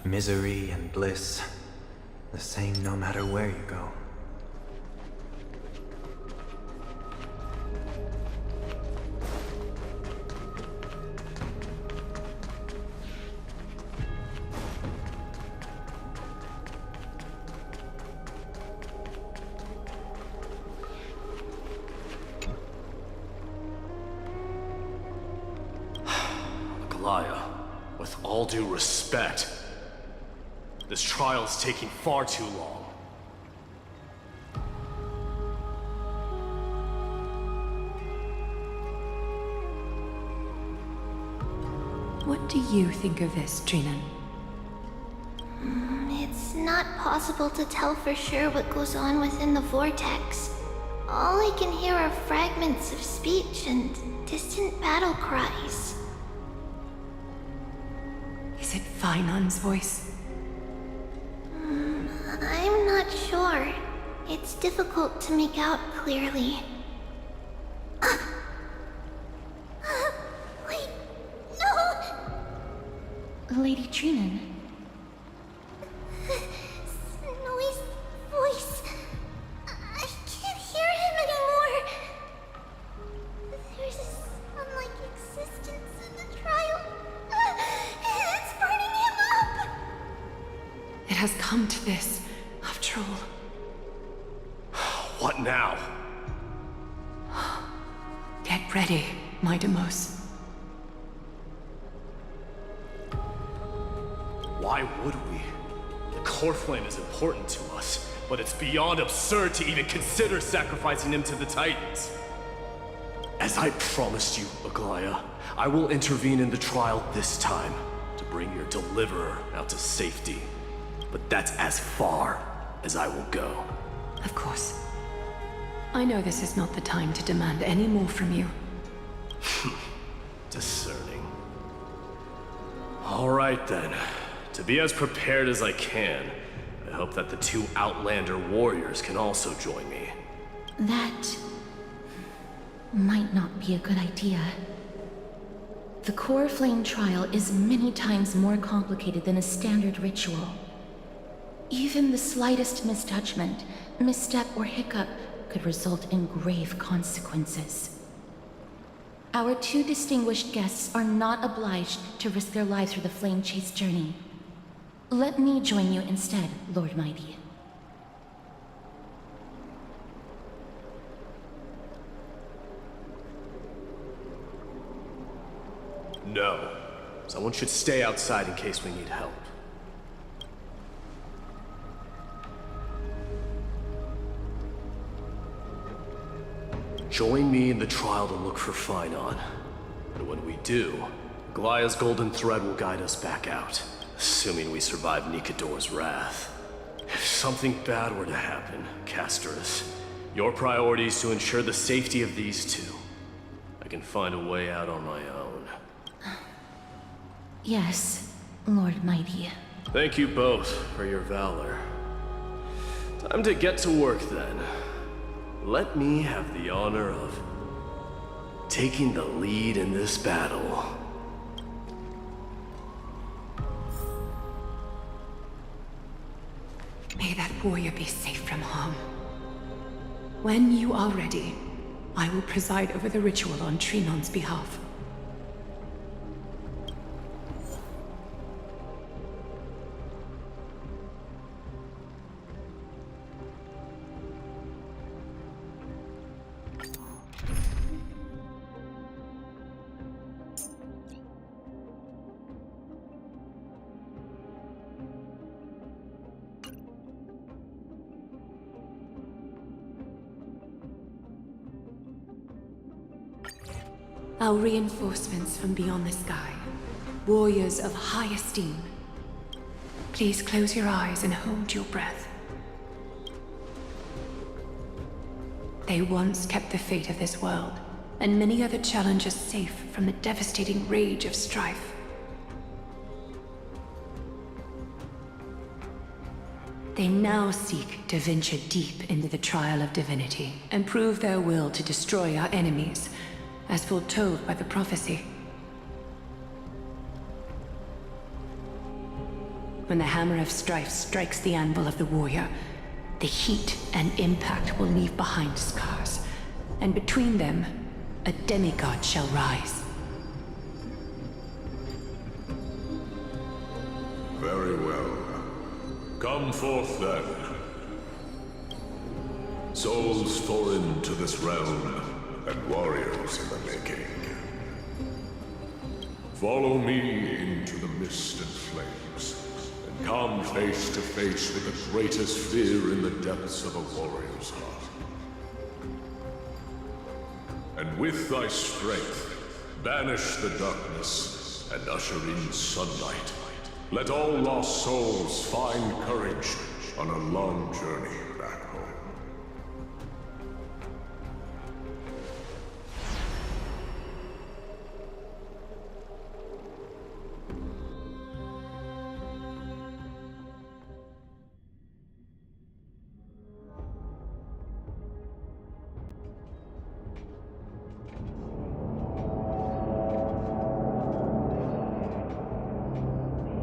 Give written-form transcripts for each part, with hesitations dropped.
Misery and bliss, the same no matter where you go. With all due respect, this trial is taking far too long. What do you think of this, Trinan? It's not possible to tell for sure what goes on within the vortex. All I can hear are fragments of speech and distant battle cries. Is it Fainan's voice? I'm not sure. It's difficult to make out clearly. Wait, no! Lady Trinan. Snowy's voice. I can't hear him anymore. There's a sun-like existence in the trial. It's burning him up! It has come to this, after all. What now? Get ready, my Demos. Why would we? The core flame is important to us, but it's beyond absurd to even consider sacrificing him to the Titans. As I promised you, Aglaya, I will intervene in the trial this time to bring your deliverer out to safety. But that's as far as I will go. Of course. I know this is not the time to demand any more from you. Discerning. All right then. To be as prepared as I can, I hope that the two Outlander warriors can also join me. That might not be a good idea. The core flame trial is many times more complicated than a standard ritual. Even the slightest misjudgment, misstep, or hiccup could result in grave consequences. Our two distinguished guests are not obliged to risk their lives for the flame chase journey. Let me join you instead, Lord Mighty. No. Someone should stay outside in case we need help. Join me in the trial to look for Fainan. And when we do, Glaya's golden thread will guide us back out, assuming we survive Nikador's wrath. If something bad were to happen, Casterus, your priority is to ensure the safety of these two. I can find a way out on my own. Yes, Lord Mighty. Thank you both for your valor. Time to get to work then. Let me have the honor of taking the lead in this battle. May that warrior be safe from harm. When you are ready, I will preside over the ritual on Trinan's behalf. Our reinforcements from beyond the sky, warriors of high esteem. Please close your eyes and hold your breath. They once kept the fate of this world, and many other challenges safe from the devastating rage of strife. They now seek to venture deep into the trial of divinity and prove their will to destroy our enemies, as foretold by the prophecy. When the hammer of strife strikes the anvil of the warrior, the heat and impact will leave behind scars, and between them, a demigod shall rise. Very well. Come forth then. Souls foreign to this realm, and warriors in the making. Follow me into the mist and flames, and come face to face with the greatest fear in the depths of a warrior's heart. And with thy strength, banish the darkness and usher in sunlight. Let all lost souls find courage on a long journey back home.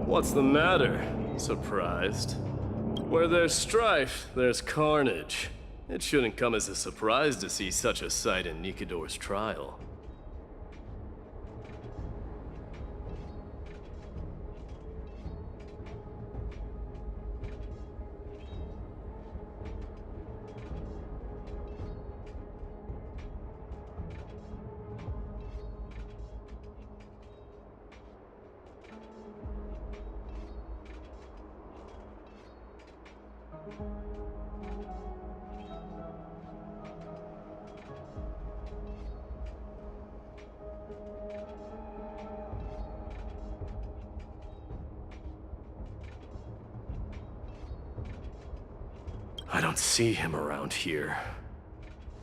What's the matter? Surprised? Where there's strife, there's carnage. It shouldn't come as a surprise to see such a sight in Nikador's trial. I don't see him around here.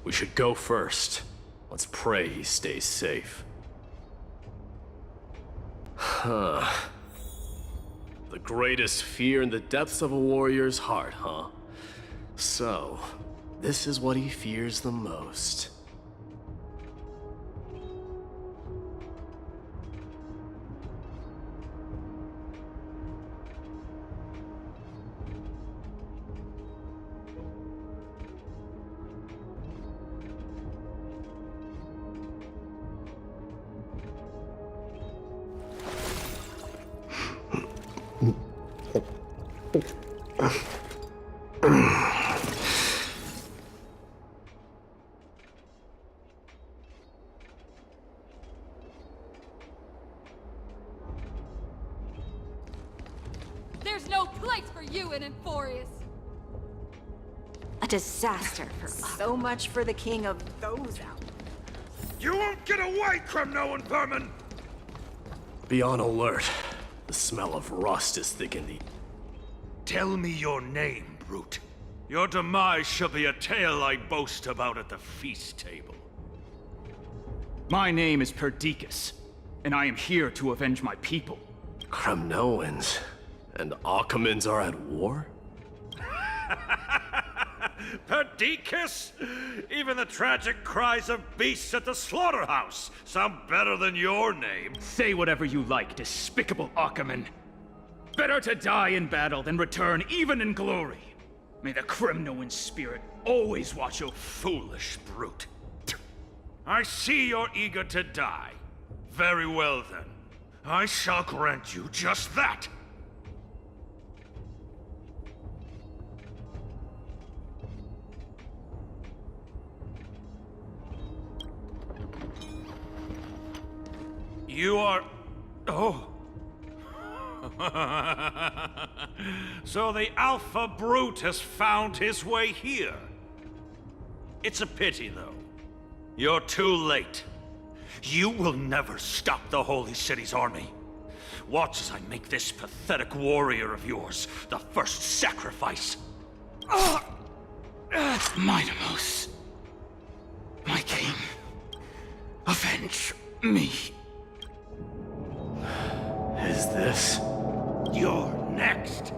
We should go first. Let's pray he stays safe. Huh. The greatest fear in the depths of a warrior's heart, huh? So, this is what he fears the most. There's no place for you in Enforius! A disaster for us. So much for the king of those out. You won't get away, Kremno vermin! Be on alert. The smell of rust is thick in the... Tell me your name, brute. Your demise shall be a tale I boast about at the feast table. My name is Perdiccas, and I am here to avenge my people. Kremnoans and Akamans are at war? Perdiccas? Even the tragic cries of beasts at the slaughterhouse sound better than your name. Say whatever you like, despicable Achaman. Better to die in battle than return even in glory. May the Kremnoan spirit always watch over. Foolish brute. I see you're eager to die. Very well then. I shall grant you just that. You are... Oh. So the Alpha Brute has found his way here. It's a pity, though. You're too late. You will never stop the Holy City's army. Watch as I make this pathetic warrior of yours the first sacrifice. Midamos, my king, avenge me. Is this... You're next.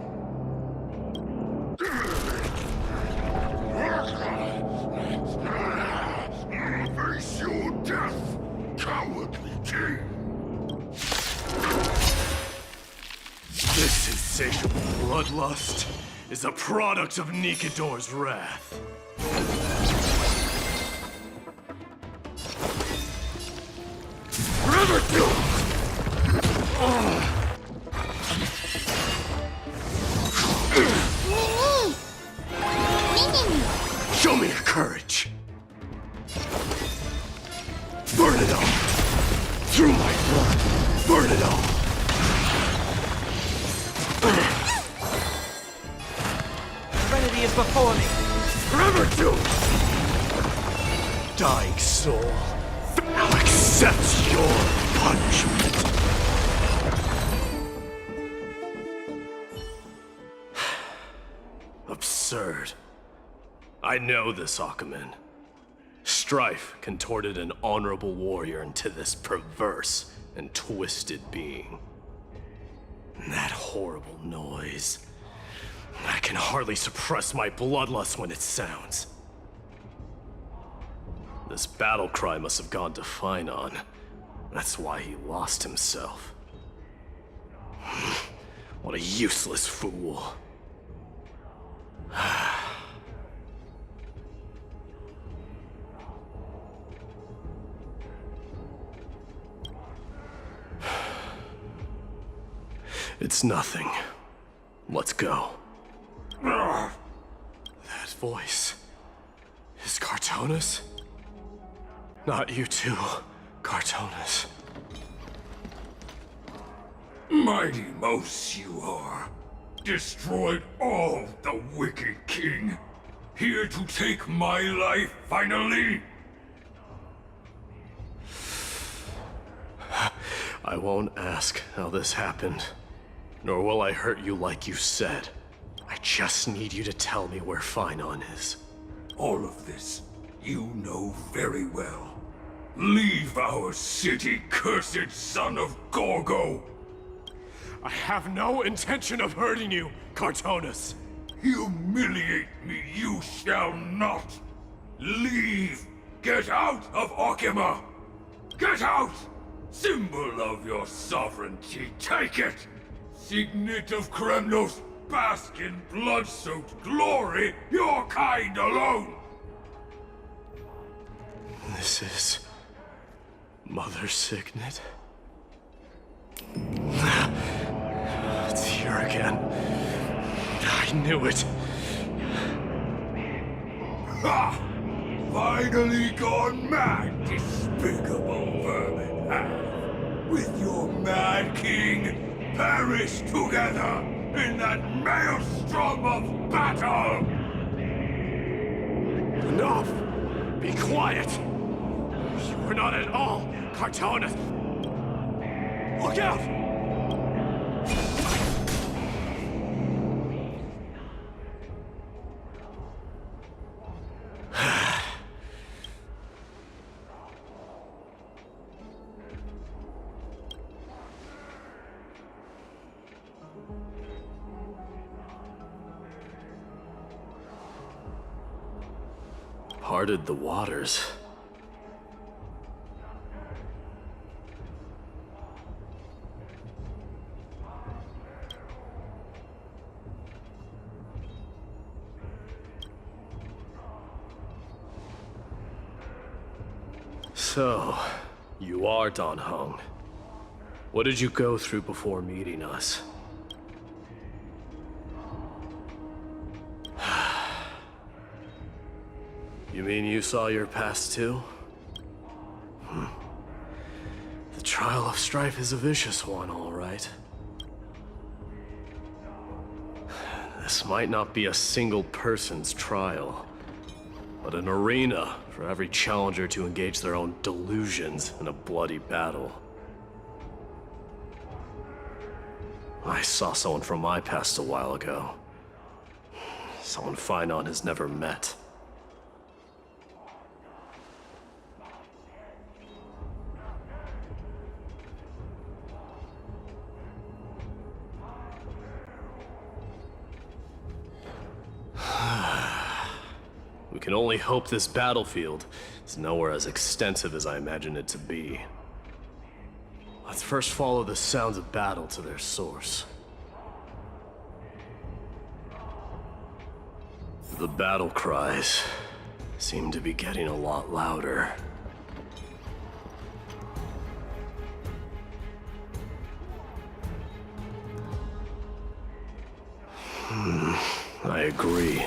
Face your death, cowardly king! This insatiable bloodlust is a product of Nikador's wrath. Forever doomed! Show me your courage. Burn it all. Through my blood. Burn it all. Serenity is before me. Forever doomed. Dying soul. I'll accept your punishment. Absurd. I know this, Akumen. Strife contorted an honorable warrior into this perverse and twisted being. And that horrible noise. I can hardly suppress my bloodlust when it sounds. This battle cry must have gone to Finon. That's why he lost himself. What a useless fool. It's nothing. Let's go. That voice is Cartonis? Not you too, Cartonis. Mighty Mouse you are. Destroyed all the wicked king. Here to take my life finally. I won't ask how this happened, nor will I hurt you like you said. I just need you to tell me where Finon is. All of this you know very well. Leave our city, cursed son of Gorgo! I have no intention of hurting you, Cartonis. Humiliate me you shall not! Leave! Get out of Okima! Get out! Symbol of your sovereignty, take it! Signet of Kremnos, bask in blood-soaked glory, your kind alone! This is... Mother Signet? It's here again. I knew it. Ha! Finally gone mad, despicable vermin have. With your mad king, perish together in that maelstrom of battle! Enough! Be quiet! You were not at all Cartonis! Look out! Parted the waters. So, you are Dan Heng. What did you go through before meeting us? You mean you saw your past too? The trial of strife is a vicious one, all right. This might not be a single person's trial, but an arena for every challenger to engage their own delusions in a bloody battle. I saw someone from my past a while ago. Someone Finon has never met. We can only hope this battlefield is nowhere as extensive as I imagine it to be. Let's first follow the sounds of battle to their source. The battle cries seem to be getting a lot louder. I agree.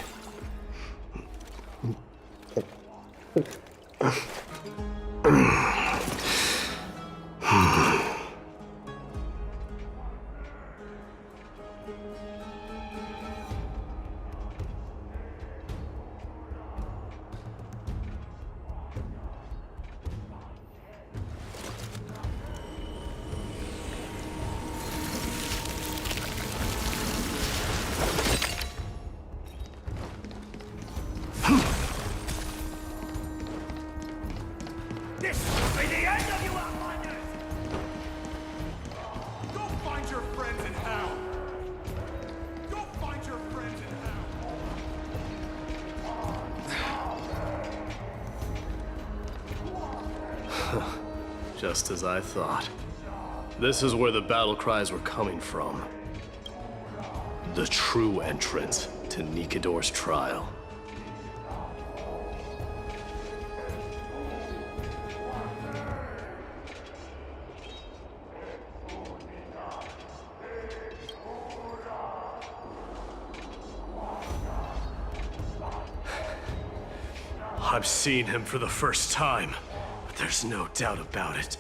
This will be the end of you outlanders! Go find your friends in hell! Go find your friends in hell! Just as I thought. This is where the battle cries were coming from. The true entrance to Nikador's trial. I've seen him for the first time, but there's no doubt about it.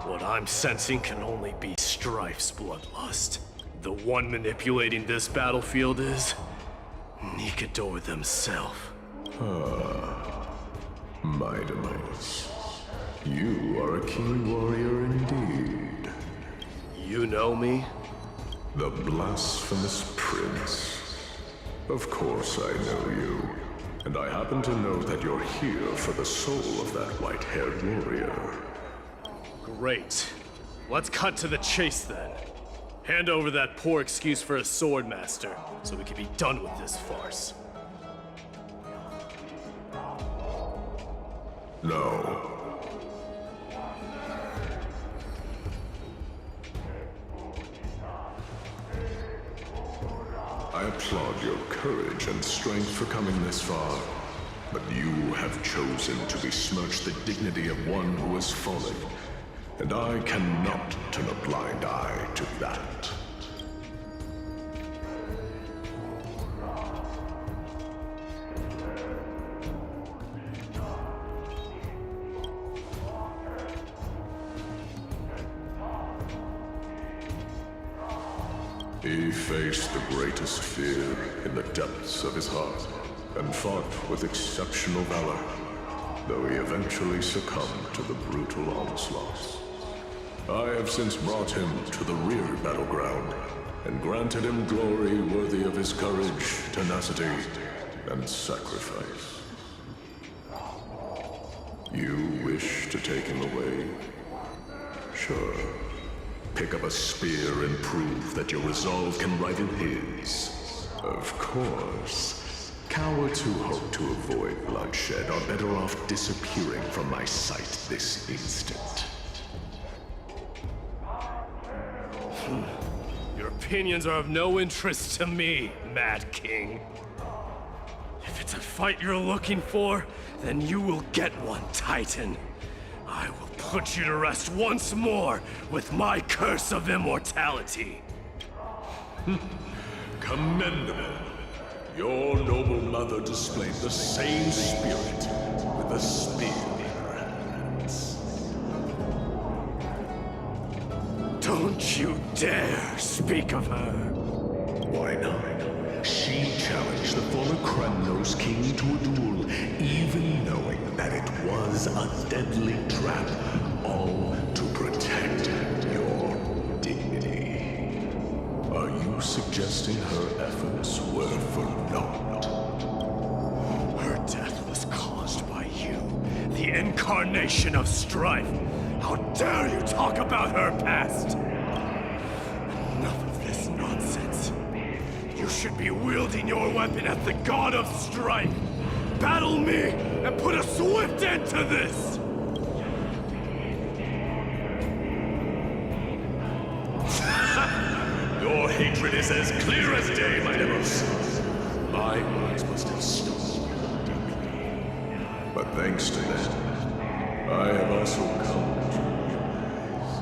What I'm sensing can only be Strife's bloodlust. The one manipulating this battlefield is Nikador themself. My demise. You are a keen warrior indeed. You know me? The blasphemous prince. Of course I know you. And I happen to know that you're here for the soul of that white-haired warrior. Great. Let's cut to the chase then. Hand over that poor excuse for a sword master, so we can be done with this farce. No. I applaud your courage and strength for coming this far, but you have chosen to besmirch the dignity of one who has fallen, and I cannot turn a blind eye to that. He faced the greatest fear in the depths of his heart, and fought with exceptional valor, though he eventually succumbed to the brutal onslaughts. I have since brought him to the rear battleground, and granted him glory worthy of his courage, tenacity, and sacrifice. You wish to take him away? Sure. Pick up a spear and prove that your resolve can rival his. Of course. Cowards who hope to avoid bloodshed are better off disappearing from my sight this instant. Your opinions are of no interest to me, Mad King. If it's a fight you're looking for, then you will get one, Titan. I will put you to rest once more with my curse of immortality. Commendable. Your noble mother displayed the same spirit with a spear in her hands. Don't you dare speak of her. Why not? She challenged the former Kremnos king to a duel, even knowing that it was a deadly trap, all to protect your dignity. Are you suggesting her efforts were for naught? Her death was caused by you, the incarnation of strife. How dare you talk about her past? Enough of this nonsense. You should be wielding your weapon at the god of strife. Battle me and put a swift end to this! Your hatred is as clear as day, my Demos. My words must have stopped But thanks to them, I have also come to realize.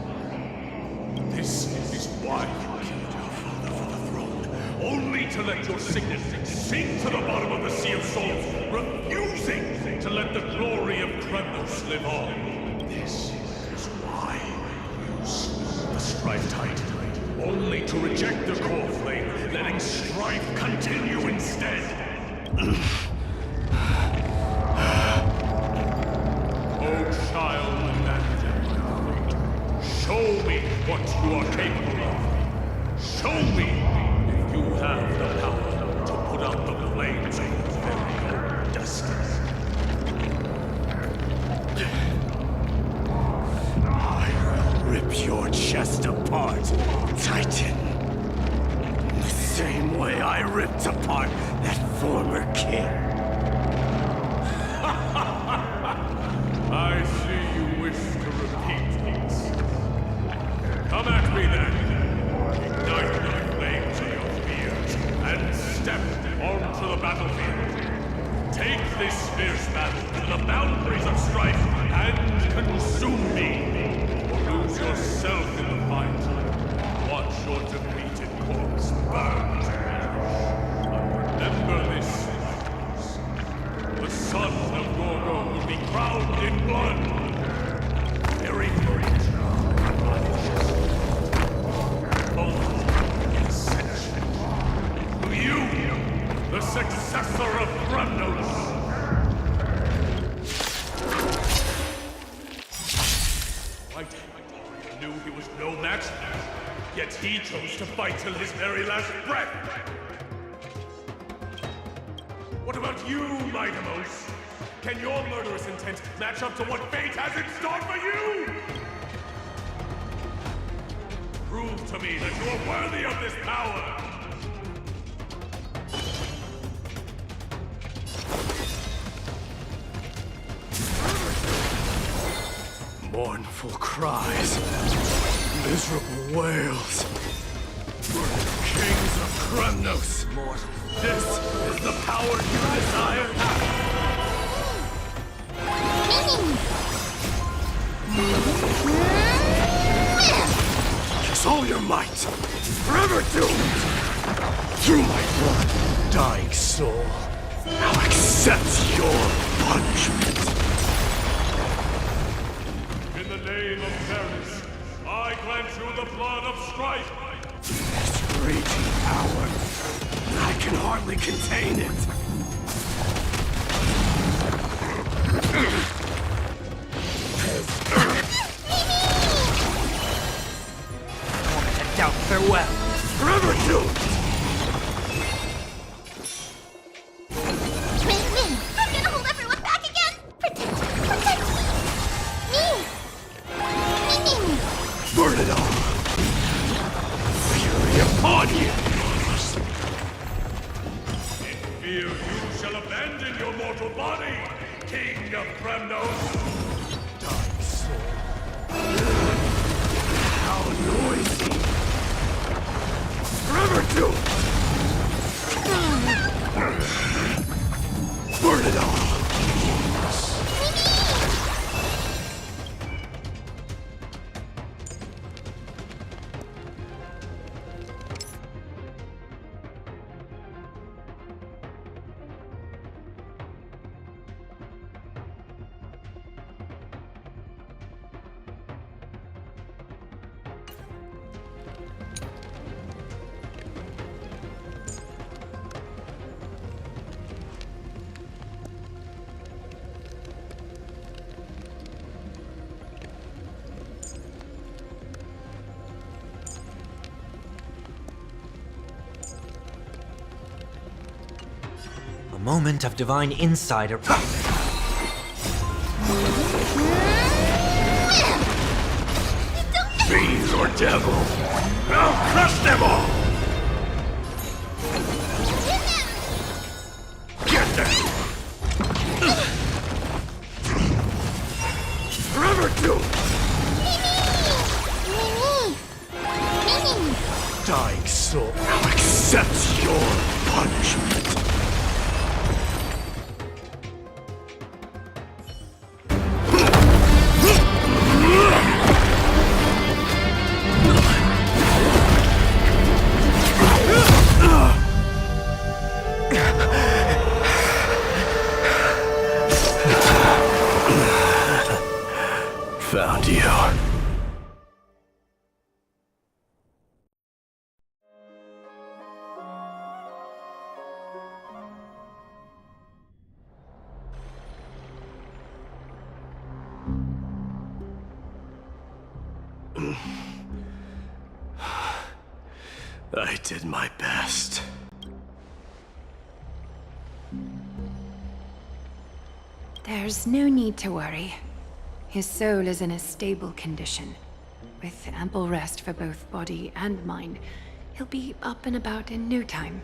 This is why you killed your father for the throne. Only to let your signet sink to the bottom of the Sea of Souls, refusing to let the glory of Kremnos live on. This is why you slew the Strife Titan. Only to reject the core flame, letting strife continue instead. Oh, child abandoned by fate, show me what you are capable of. Show me if you have the power to put out the flames of your very own destiny. I will rip your chest apart, Titan. The same way I ripped apart that former king. I see you wish to repeat this. Come at me then. Ignite the flames of your fears and step onto the battlefield. Take this fierce battle to the boundaries of strife and consume me. Or lose yourself in the fight. Watch your defeated corpse burn to ash. Remember this. The son of Gorgo will be crowned in blood. Very great. You, the successor of Kremnos. White knew he was no match, yet he chose to fight till his very last breath. What about you, Mightimos? Can your murderous intent match up to what fate has in store for you? Prove to me that you are worthy of this power! Mournful cries, miserable wails. Kings of Kremnos, this is the power you desire? Use all your might, forever doomed! Through my blood, dying soul, now accept your punishment. In the name of fairness, I grant you the blood of strife. This raging power, I can hardly contain it. Moment of doubt, farewell. Forever doomed! I'm gonna hold everyone back again! Protect me! Burn it all! Fury upon you! In fear you shall abandon your mortal body, King of Kremnos! Dying soul. How noisy! Forever doomed! Burn it all! A moment of divine insight. Fiends or devil, I'll crush them all! Get them! Forever doomed! Dying soul, now accept your punishment. found you. I did my best. There's no need to worry. His soul is in a stable condition. With ample rest for both body and mind, he'll be up and about in no time.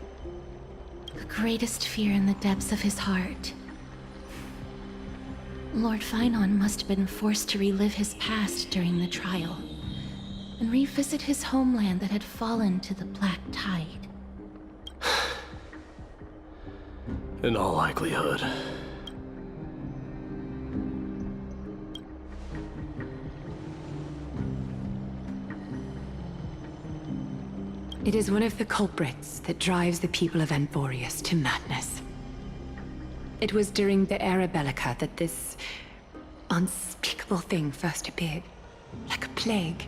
The greatest fear in the depths of his heart. Lord Finon must have been forced to relive his past during the trial, and revisit his homeland that had fallen to the Black Tide. In all likelihood. It is one of the culprits that drives the people of Anvorius to madness. It was during the Era Bellica that this unspeakable thing first appeared, like a plague,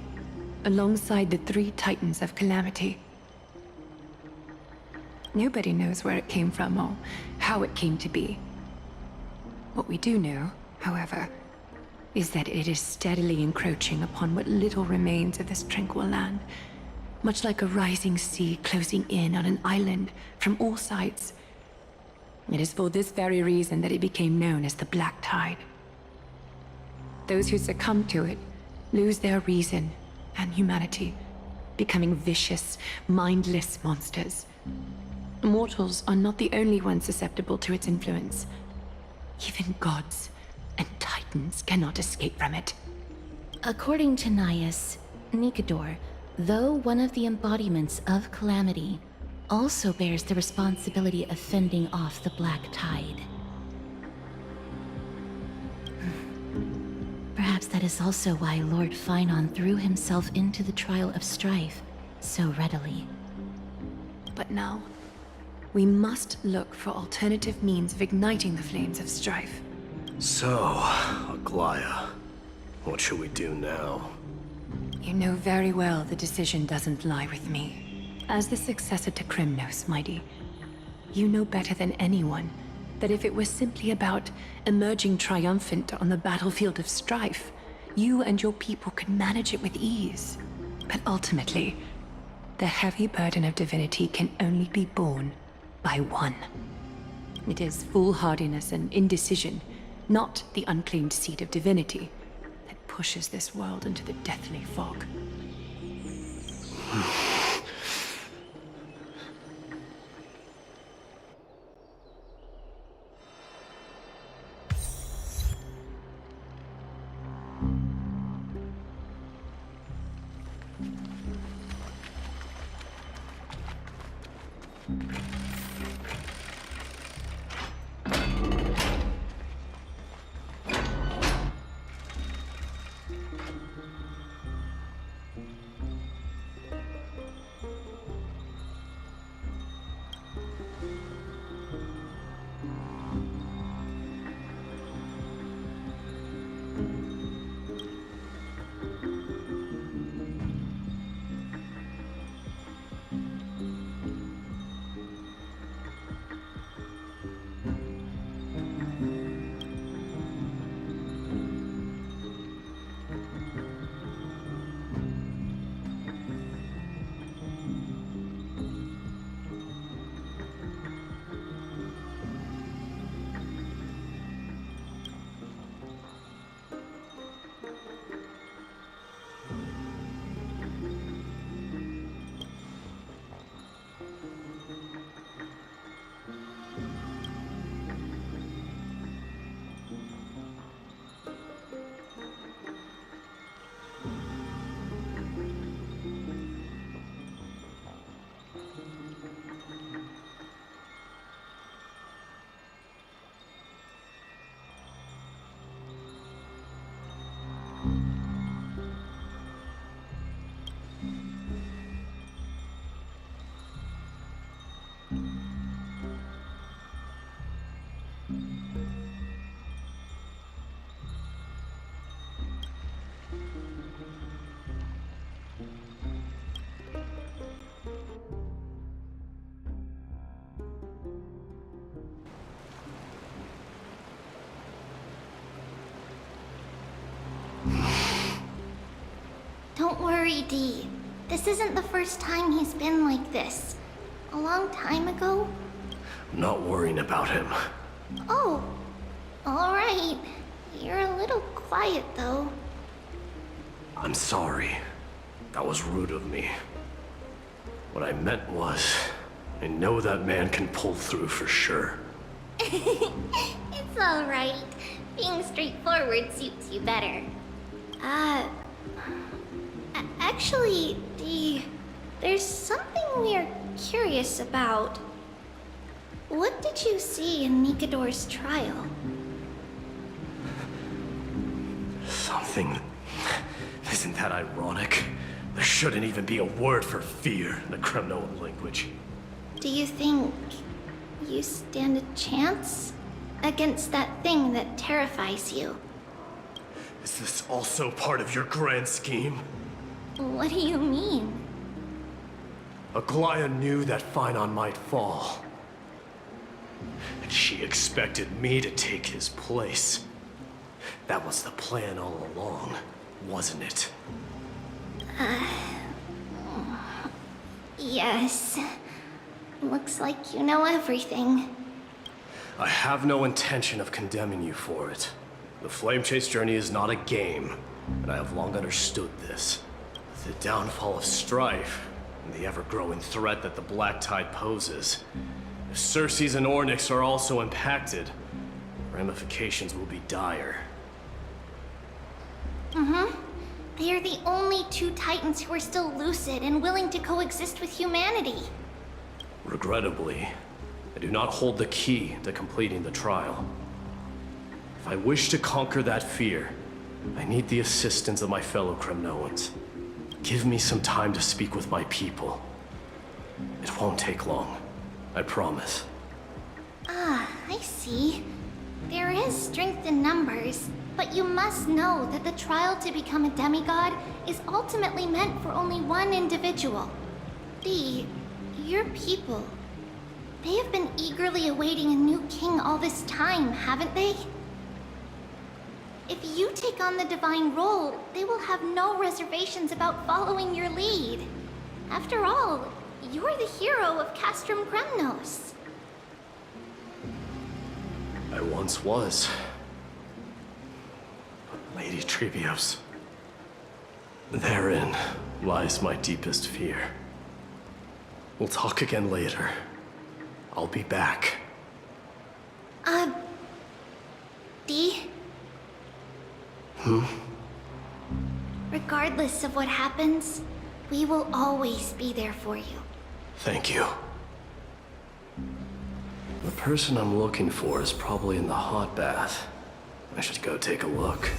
alongside the 3 Titans of Calamity. Nobody knows where it came from or how it came to be. What we do know, however, is that it is steadily encroaching upon what little remains of this tranquil land, much like a rising sea closing in on an island from all sides. It is for this very reason that it became known as the Black Tide. Those who succumb to it lose their reason and humanity, becoming vicious, mindless monsters. Mortals are not the only ones susceptible to its influence. Even gods and titans cannot escape from it. According to Naius, Nikador, though one of the embodiments of Calamity, also bears the responsibility of fending off the Black Tide. Perhaps that is also why Lord Finon threw himself into the trial of strife so readily. But now, we must look for alternative means of igniting the flames of strife. So, Aglaya, what should we do now? You know very well the decision doesn't lie with me. As the successor to Krymnos, Mighty, you know better than anyone that if it was simply about emerging triumphant on the battlefield of strife, you and your people could manage it with ease. But ultimately, the heavy burden of divinity can only be borne by one. It is foolhardiness and indecision, not the unclaimed seed of divinity, that pushes this world into the deathly fog. Don't worry, Dee. This isn't the first time he's been like this. A long time ago. I'm not worrying about him. Oh, alright. You're a little quiet, though. I'm sorry. That was rude of me. What I meant was, I know that man can pull through for sure. It's alright. Being straightforward suits you better. Actually, Dee, there's something we're curious about. What did you see in Nikador's trial? Something... Isn't that ironic? There shouldn't even be a word for fear in the Kremnoan language. Do you think you stand a chance against that thing that terrifies you? Is this also part of your grand scheme? What do you mean? Aglaya knew that Phynon might fall. And she expected me to take his place. That was the plan all along, wasn't it? Yes. Looks like you know everything. I have no intention of condemning you for it. The Flame Chase journey is not a game, and I have long understood this. The downfall of strife, and the ever-growing threat that the Black Tide poses. If Circes and Ornyx are also impacted, ramifications will be dire. They are the only two Titans who are still lucid and willing to coexist with humanity. Regrettably, I do not hold the key to completing the trial. If I wish to conquer that fear, I need the assistance of my fellow Kremnoans. Give me some time to speak with my people. It won't take long, I promise. I see. There is strength in numbers, but you must know that the trial to become a demigod is ultimately meant for only one individual. Dee, your people, they have been eagerly awaiting a new king all this time, haven't they? If you take on the divine role, they will have no reservations about following your lead. After all, you're the hero of Castrum Kremnos. I once was. Lady Trebios. Therein lies my deepest fear. We'll talk again later. I'll be back. Dee? Regardless of what happens, we will always be there for you. Thank you. The person I'm looking for is probably in the hot bath. I should go take a look.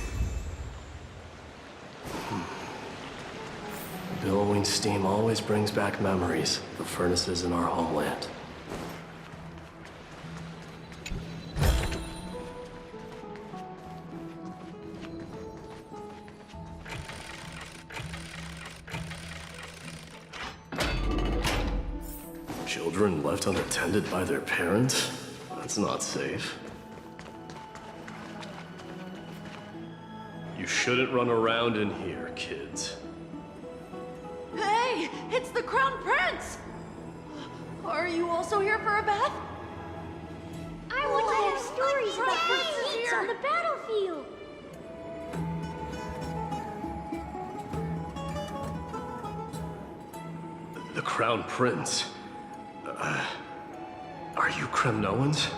Billowing steam always brings back memories of the furnaces in our homeland. Children left unattended by their parents? That's not safe. You shouldn't run around in here, kids. Hey, it's the Crown Prince! Are you also here for a bath? I want to hear stories about Prince is feats here. on the battlefield. The Crown Prince. Are you Kremnoans?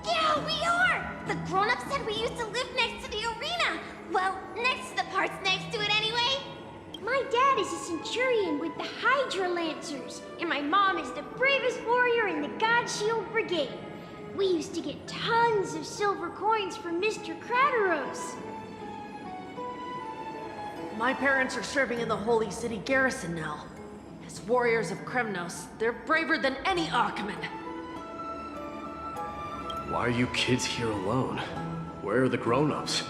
Yeah, we are! The grown-ups said we used to live next to the arena. Well, next to the parts next to it anyway. My dad is a centurion with the Hydra Lancers, and my mom is the bravest warrior in the God Shield Brigade. We used to get tons of silver coins from Mr. Crateros. My parents are serving in the Holy City garrison now. As warriors of Kremnos, they're braver than any Archiman. Why are you kids here alone? Where are the grown-ups?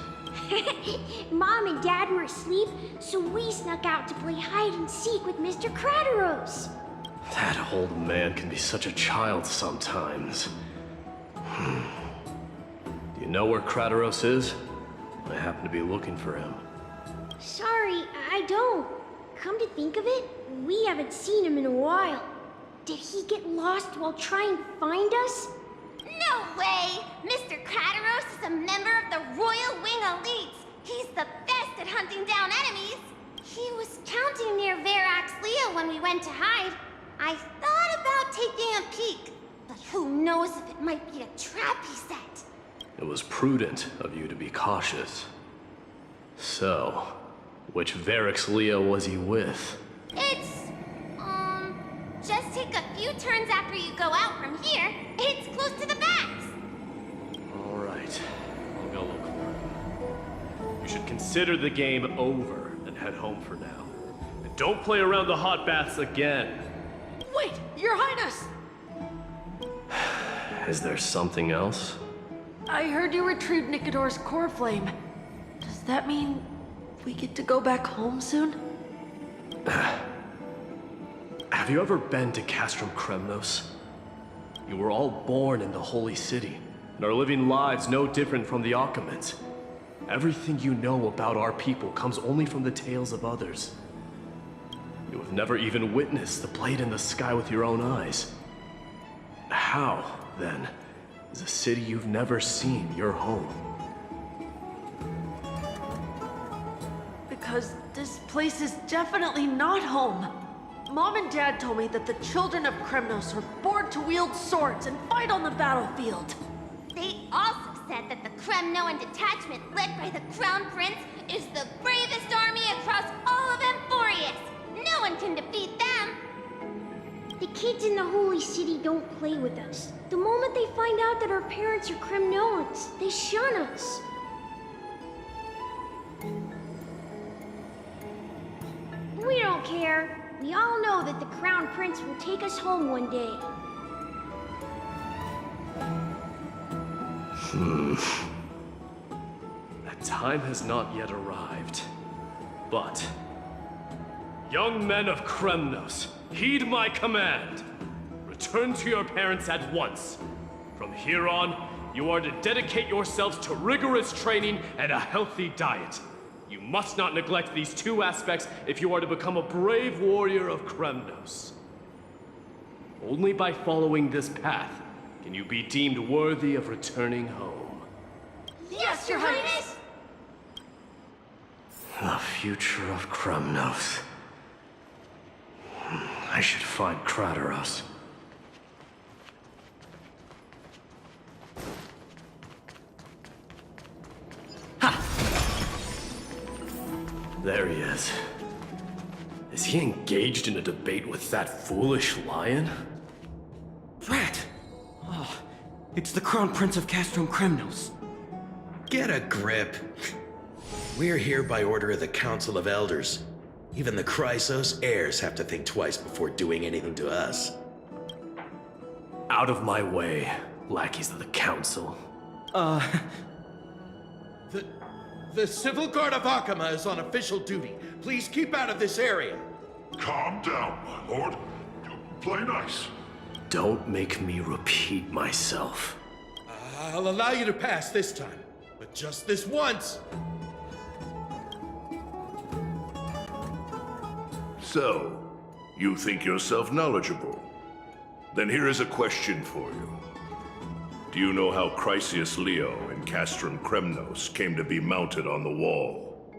Mom and Dad were asleep, so we snuck out to play hide and seek with Mr. Crateros. That old man can be such a child sometimes. Do you know where Crateros is? I happen to be looking for him. Sorry, I don't. Come to think of it, we haven't seen him in a while. Did he get lost while trying to find us? No way! Mr. Crateros is a member of the Royal Wing Elites. He's the best at hunting down enemies. He was counting near Verax Leo when we went to hide. I thought about taking a peek, but who knows if it might be a trap he set. It was prudent of you to be cautious. So, which Verax Leo was he with? It's, just take a few turns after you go out from here. It's close to the backs. Alright, I'll go look for him. You should consider the game over and head home for now. And don't play around the hot baths again. Wait, Your Highness! Is there something else? I heard you retrieved Nicodor's core flame. Does that mean we get to go back home soon? Have you ever been to Castrum Kremnos? You were all born in the Holy City, and are living lives no different from the Achaemens. Everything you know about our people comes only from the tales of others. You have never even witnessed the blade in the sky with your own eyes. How, then, is a city you've never seen your home? Because this place is definitely not home. Mom and Dad told me that the children of Kremnos are born to wield swords and fight on the battlefield. They also said that the Kremnoan detachment led by the Crown Prince is the bravest army across all of Emphorius. No one can defeat them. The kids in the Holy City don't play with us. The moment they find out that our parents are Kremnoans, they shun us. We don't care. We all know that the Crown Prince will take us home one day. That time has not yet arrived. But, young men of Kremnos, heed my command. Return to your parents at once. From here on, you are to dedicate yourselves to rigorous training and a healthy diet. You must not neglect these two aspects if you are to become a brave warrior of Kremnos. Only by following this path can you be deemed worthy of returning home. Yes, Your Highness! The future of Kremnos. I should find Crateros. There he is. Is he engaged in a debate with that foolish lion? Rat! Oh, it's the Crown Prince of Castrum Kremnos. Get a grip. We're here by order of the Council of Elders. Even the Chrysos heirs have to think twice before doing anything to us. Out of my way, lackeys of the Council. The Civil Guard of Achaema is on official duty. Please keep out of this area. Calm down, my lord. Play nice. Don't make me repeat myself. I'll allow you to pass this time, but just this once. So, you think yourself knowledgeable? Then here is a question for you. Do you know how Chrysius Leo and Castrum Kremnos came to be mounted on the wall?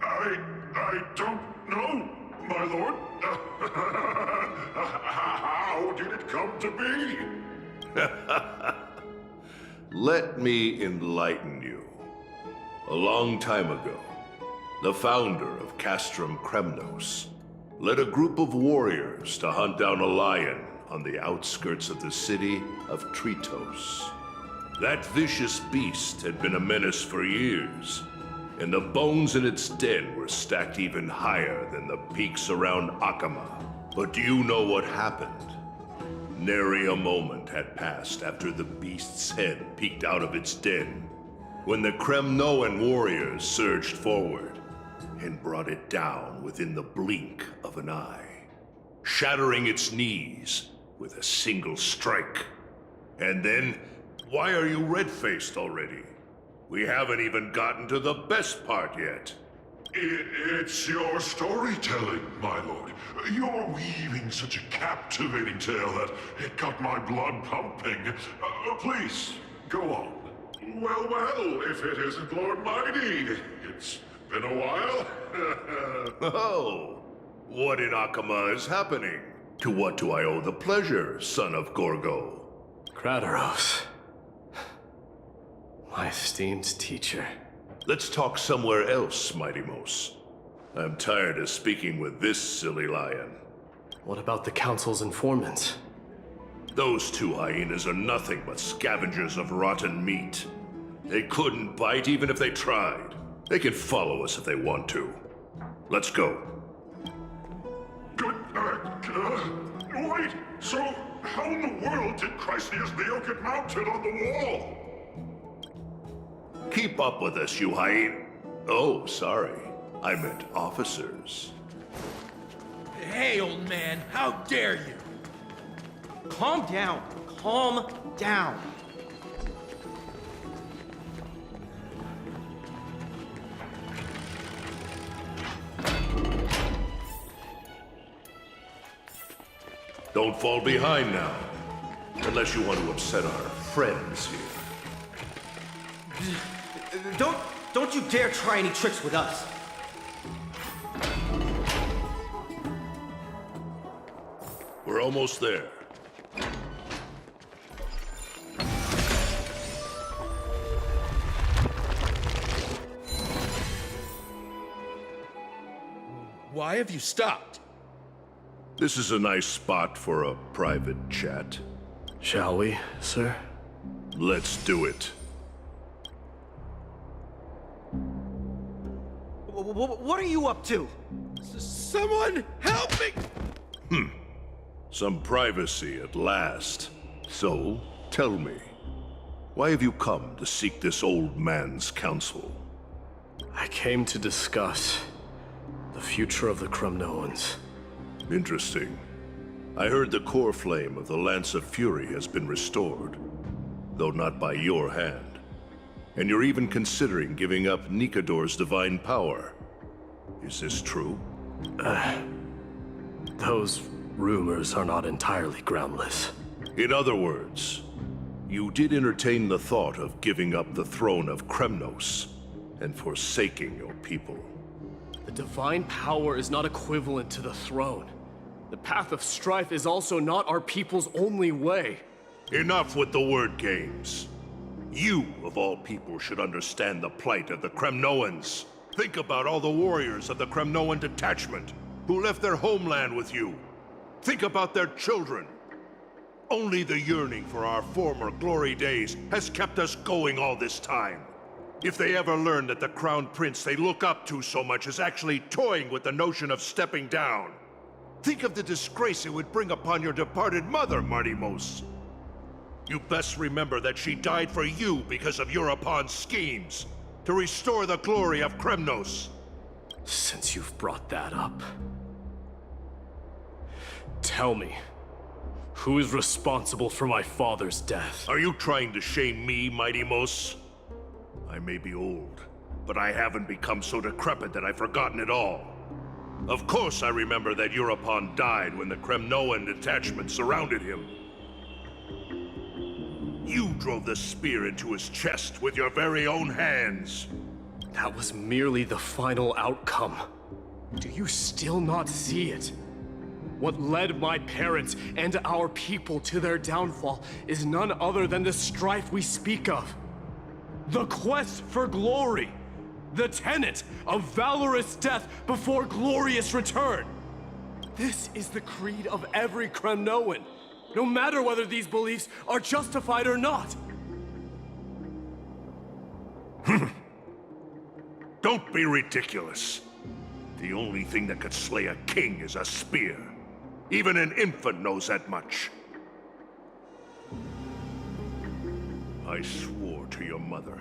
I don't know, my lord. How did it come to be? Let me enlighten you. A long time ago, the founder of Castrum Kremnos led a group of warriors to hunt down a lion on the outskirts of the city of Tritos. That vicious beast had been a menace for years, and the bones in its den were stacked even higher than the peaks around Achaema. But do you know what happened? Nary a moment had passed after the beast's head peeked out of its den, when the Kremnoan warriors surged forward and brought it down within the blink of an eye, shattering its knees with a single strike. And then, why are you red-faced already? We haven't even gotten to the best part yet. It's your storytelling, my lord. You're weaving such a captivating tale that it got my blood pumping. Please, go on. Well, if it isn't Lord Mighty. It's been a while. Oh, what in Akama is happening? To what do I owe the pleasure, son of Gorgo? Kratoros. My esteemed teacher. Let's talk somewhere else, Mighty Mos. I'm tired of speaking with this silly lion. What about the Council's informants? Those two hyenas are nothing but scavengers of rotten meat. They couldn't bite even if they tried. They can follow us if they want to. Let's go. Wait, so how in the world did Chrysius Leo get mounted on the wall? Keep up with us, you hyena. Oh, sorry. I meant officers. Hey, old man, how dare you? Calm down. Calm down. Don't fall behind now. Unless you want to upset our friends here. Don't you dare try any tricks with us. We're almost there. Why have you stopped? This is a nice spot for a private chat. Shall we, sir? Let's do it. What are you up to? Someone help me! Some privacy at last. So, tell me, why have you come to seek this old man's counsel? I came to discuss the future of the Kremnoans. Interesting. I heard the core flame of the Lance of Fury has been restored, though not by your hand. And you're even considering giving up Nikador's divine power. Is this true? Those rumors are not entirely groundless. In other words, you did entertain the thought of giving up the throne of Kremnos and forsaking your people. The divine power is not equivalent to the throne. The path of strife is also not our people's only way. Enough with the word games. You, of all people, should understand the plight of the Kremnoans. Think about all the warriors of the Kremnoan detachment who left their homeland with you. Think about their children. Only the yearning for our former glory days has kept us going all this time. If they ever learn that the Crown Prince they look up to so much is actually toying with the notion of stepping down, think of the disgrace it would bring upon your departed mother, Marty Mos. You best remember that she died for you because of Europon's schemes, to restore the glory of Kremnos. Since you've brought that up, tell me, who is responsible for my father's death? Are you trying to shame me, Mighty Mos? I may be old, but I haven't become so decrepit that I've forgotten it all. Of course I remember that Europon died when the Kremnoan detachment surrounded him. You drove the spear into his chest with your very own hands. That was merely the final outcome. Do you still not see it? What led my parents and our people to their downfall is none other than the strife we speak of. The quest for glory. The tenet of valorous death before glorious return. This is the creed of every Kremnoan, no matter whether these beliefs are justified or not. Don't be ridiculous. The only thing that could slay a king is a spear. Even an infant knows that much. I swore to your mother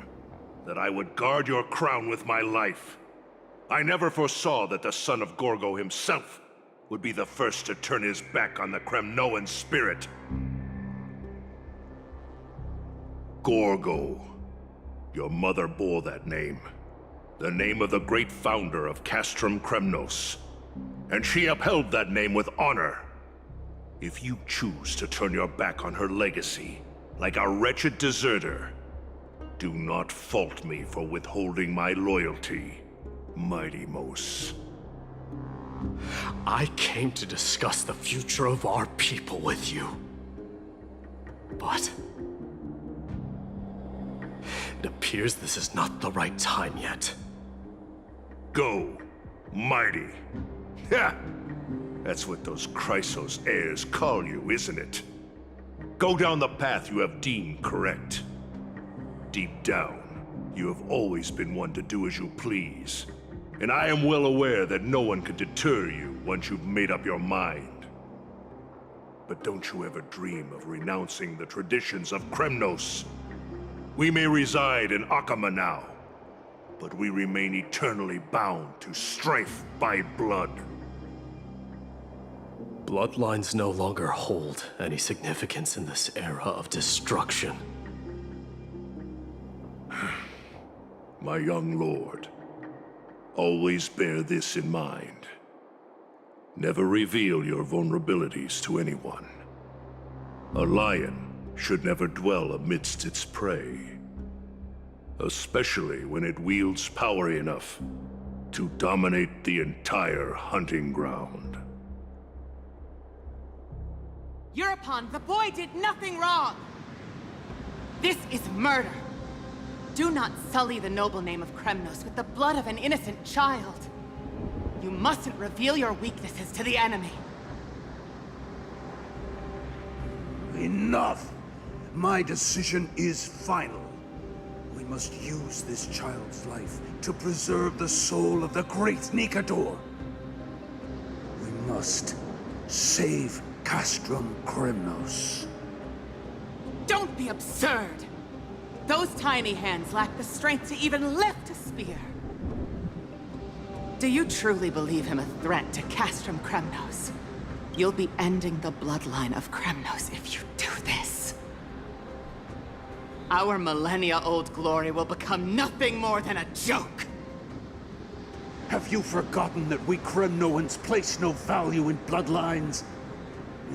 that I would guard your crown with my life. I never foresaw that the son of Gorgo himself would be the first to turn his back on the Kremnoan spirit. Gorgo. Your mother bore that name. The name of the great founder of Castrum Kremnos. And she upheld that name with honor. If you choose to turn your back on her legacy, like a wretched deserter, do not fault me for withholding my loyalty, Mighty Mos. I came to discuss the future of our people with you. But it appears this is not the right time yet. Go, Mighty. Ha! That's what those Chrysos heirs call you, isn't it? Go down the path you have deemed correct. Deep down, you have always been one to do as you please. And I am well aware that no one can deter you once you've made up your mind. But don't you ever dream of renouncing the traditions of Kremnos. We may reside in Akama now, but we remain eternally bound to strife by blood. Bloodlines no longer hold any significance in this era of destruction. My young lord, always bear this in mind. Never reveal your vulnerabilities to anyone. A lion should never dwell amidst its prey, especially when it wields power enough to dominate the entire hunting ground. Eurepon, the boy did nothing wrong! This is murder! Do not sully the noble name of Kremnos with the blood of an innocent child. You mustn't reveal your weaknesses to the enemy. Enough! My decision is final. We must use this child's life to preserve the soul of the great Nikador. We must save Castrum Kremnos. Don't be absurd! Those tiny hands lack the strength to even lift a spear. Do you truly believe him a threat to Castrum Kremnos? You'll be ending the bloodline of Kremnos if you do this. Our millennia-old glory will become nothing more than a joke. Have you forgotten that we Kremnoans place no value in bloodlines?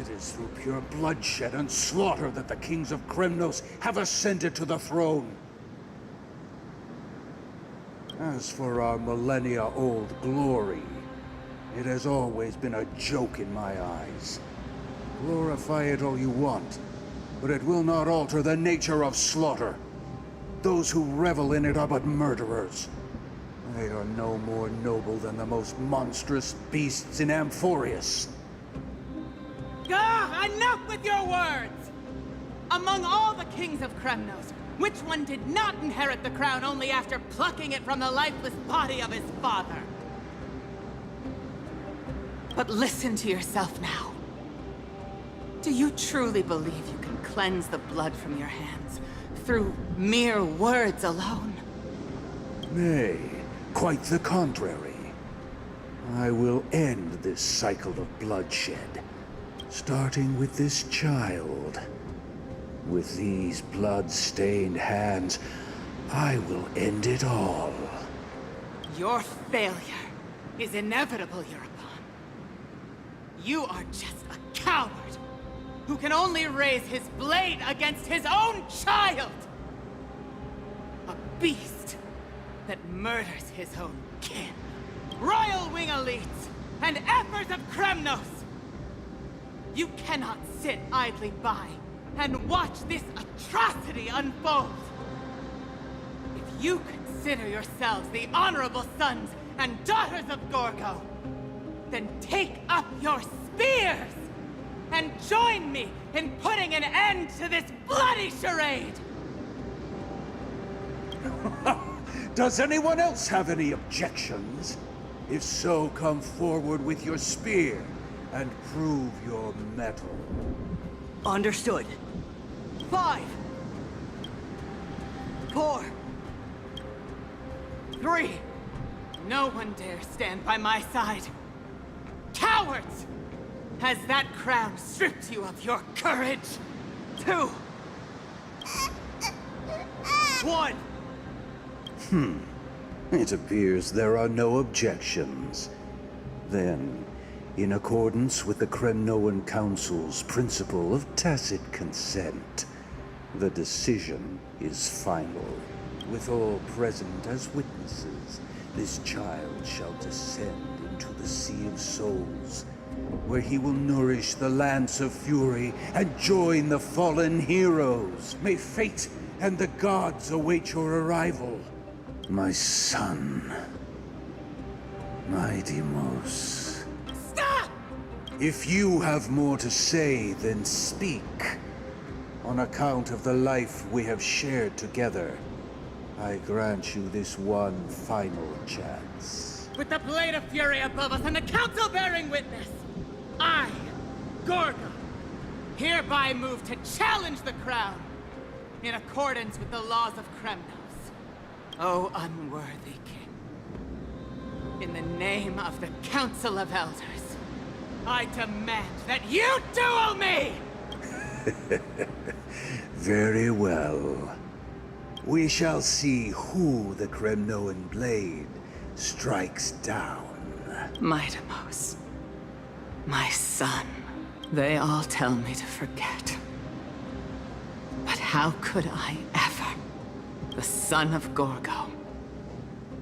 It is through pure bloodshed and slaughter that the kings of Kremnos have ascended to the throne. As for our millennia-old glory, it has always been a joke in my eyes. Glorify it all you want, but it will not alter the nature of slaughter. Those who revel in it are but murderers. They are no more noble than the most monstrous beasts in Amphorius. Enough with your words! Among all the kings of Kremnos, which one did not inherit the crown only after plucking it from the lifeless body of his father? But listen to yourself now. Do you truly believe you can cleanse the blood from your hands through mere words alone? Nay, quite the contrary. I will end this cycle of bloodshed, starting with this child. With these blood-stained hands, I will end it all. Your failure is inevitable, Eurepon. You are just a coward who can only raise his blade against his own child! A beast that murders his own kin. Royal Wing elites and Ephors of Kremnos! You cannot sit idly by and watch this atrocity unfold. If you consider yourselves the honorable sons and daughters of Gorgo, then take up your spears and join me in putting an end to this bloody charade! Does anyone else have any objections? If so, come forward with your spear and prove your mettle. Understood. 5, 4, 3. No one dare stand by my side. Cowards! Has that crown stripped you of your courage? 2, 1. It appears there are no objections. Then, in accordance with the Kremnoan Council's principle of tacit consent, the decision is final. With all present as witnesses, this child shall descend into the Sea of Souls, where he will nourish the Lance of Fury and join the fallen heroes. May fate and the gods await your arrival, my son, my Deimos. Stop! If you have more to say, then speak. On account of the life we have shared together, I grant you this one final chance. With the Blade of Fury above us and the Council bearing witness, I, Gorga, hereby move to challenge the crown in accordance with the laws of Kremnos. O unworthy king, in the name of the Council of Elders, I demand that you duel me! Very well. We shall see who the Kremnoan blade strikes down. My Deimos, my son, they all tell me to forget. But how could I ever? The son of Gorgo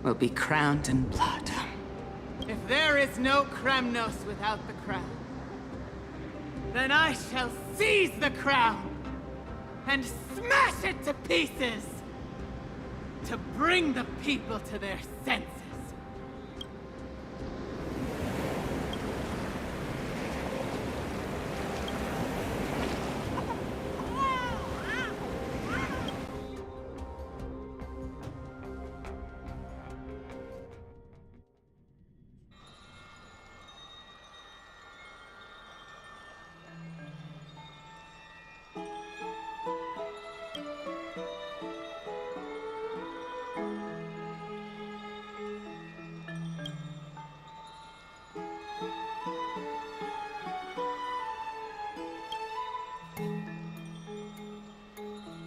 will be crowned in blood. If there is no Kremnos without the crown, then I shall seize the crown and smash it to pieces to bring the people to their senses.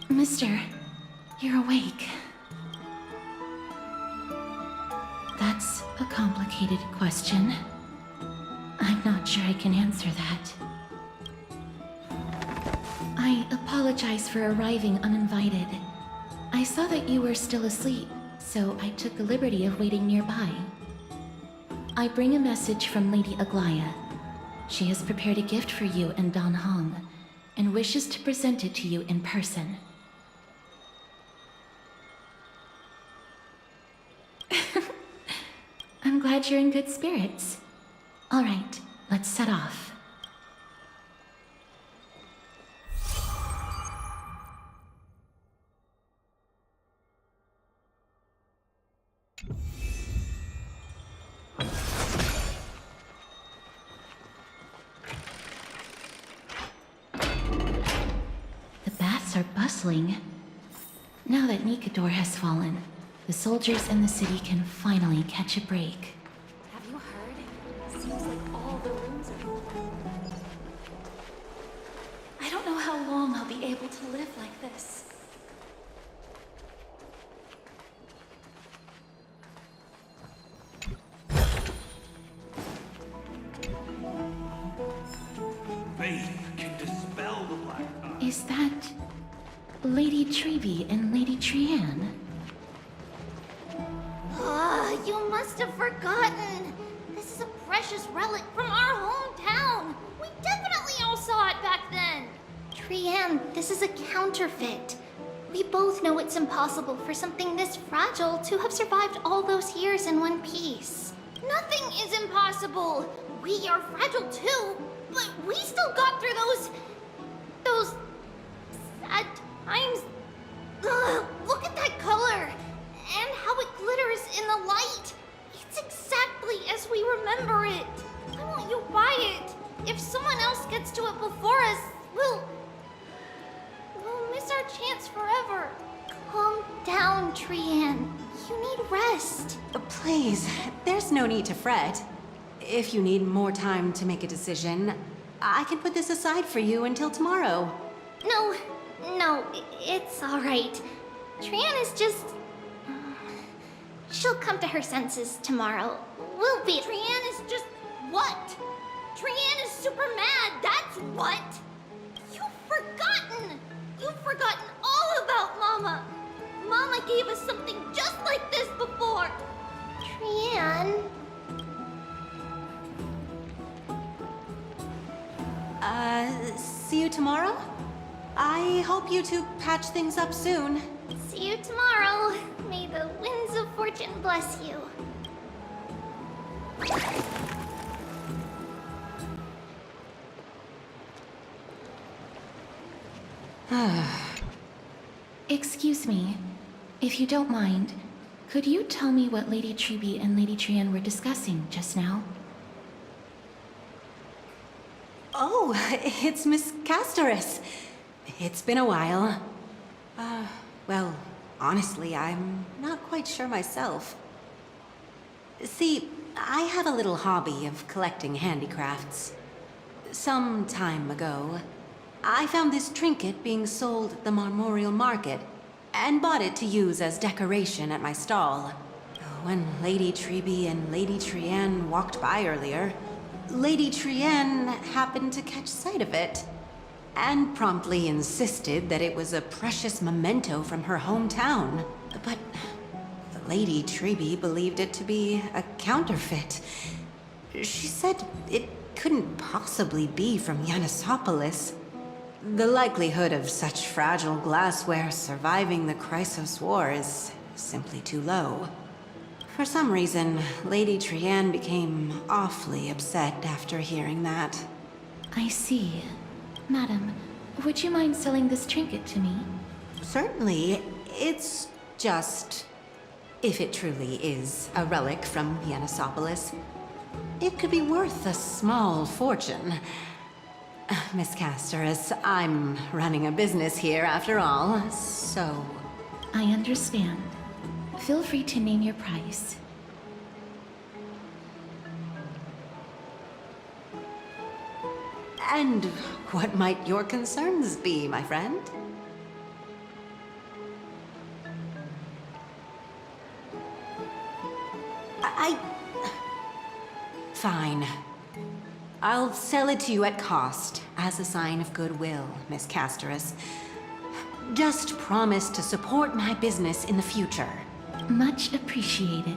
Mister, you're awake. That's a complicated question. I'm not sure I can answer that. I apologize for arriving uninvited. I saw that you were still asleep, so I took the liberty of waiting nearby. I bring a message from Lady Aglaya. She has prepared a gift for you and Dan Hong, and wishes to present it to you in person. I'm glad you're in good spirits. All right, let's set off. The baths are bustling. Now that Nikador has fallen, the soldiers in the city can finally catch a break. Have you heard? Seems like all the rooms are full. I don't know how long I'll be able to live like this. Faith can dispel the black eye. Is that Lady Trevi and Lady Trianne? You must have forgotten. This is a precious relic from our hometown. We definitely all saw it back then. Trianne, this is a counterfeit. We both know it's impossible for something this fragile to have survived all those years in one piece. Nothing is impossible. We are fragile too, but we still got through those sad times. Ugh, look at that color and how it glitters in the light. It's exactly as we remember it. Why won't you buy it? If someone else gets to it before us, we'll miss our chance forever. Calm down, Trianne. You need rest. Please, there's no need to fret. If you need more time to make a decision, I can put this aside for you until tomorrow. No, it's all right. Trianne is just... come to her senses tomorrow. We'll be. Trianne is just what? Trianne is super mad, that's what! You've forgotten all about Mama! Mama gave us something just like this before! Trianne... See you tomorrow? I hope you two patch things up soon. See you tomorrow. May the winds of fortune bless you. Excuse me, if you don't mind, could you tell me what Lady Treby and Lady Trianne were discussing just now? Oh, it's Miss Castoris. It's been a while. Well, honestly, I'm not quite sure myself. See, I have a little hobby of collecting handicrafts. Some time ago, I found this trinket being sold at the Marmorial Market and bought it to use as decoration at my stall. When Lady Treby and Lady Trianne walked by earlier, Lady Trianne happened to catch sight of it and promptly insisted that it was a precious memento from her hometown. But Lady Treby believed it to be a counterfeit. She said it couldn't possibly be from Yanisopolis. The likelihood of such fragile glassware surviving the Chrysos War is simply too low. For some reason, Lady Trianne became awfully upset after hearing that. I see. Madam, would you mind selling this trinket to me? Certainly. It's just... if it truly is a relic from Yanisopolis, it could be worth a small fortune. Miss Castoris, I'm running a business here after all, so... I understand. Feel free to name your price. And what might your concerns be, my friend? Fine. I'll sell it to you at cost, as a sign of goodwill, Miss Castoris. Just promise to support my business in the future. Much appreciated.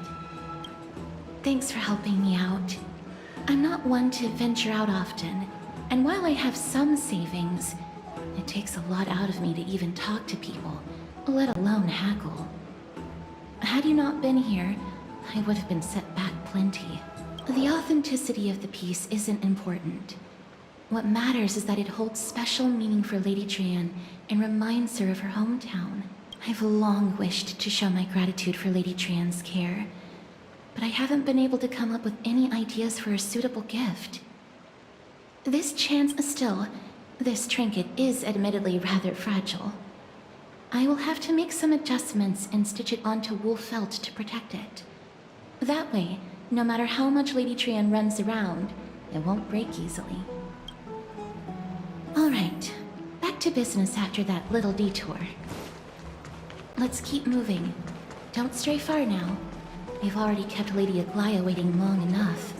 Thanks for helping me out. I'm not one to venture out often, and while I have some savings, it takes a lot out of me to even talk to people, let alone haggle. Had you not been here, I would have been set back plenty. The authenticity of the piece isn't important. What matters is that it holds special meaning for Lady Trianne and reminds her of her hometown. I've long wished to show my gratitude for Lady Trianne's care, but I haven't been able to come up with any ideas for a suitable gift. This trinket is admittedly rather fragile. I will have to make some adjustments and stitch it onto wool felt to protect it. That way, no matter how much Lady Trianne runs around, it won't break easily. All right, back to business after that little detour. Let's keep moving. Don't stray far now. We've already kept Lady Aglaia waiting long enough.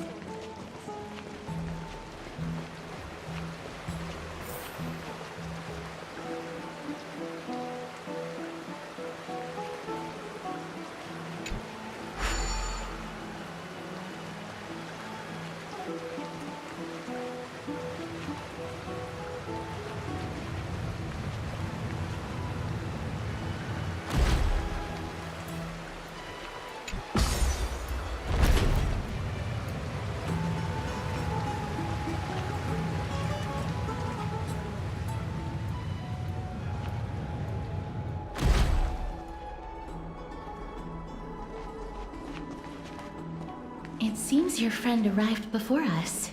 It seems your friend arrived before us.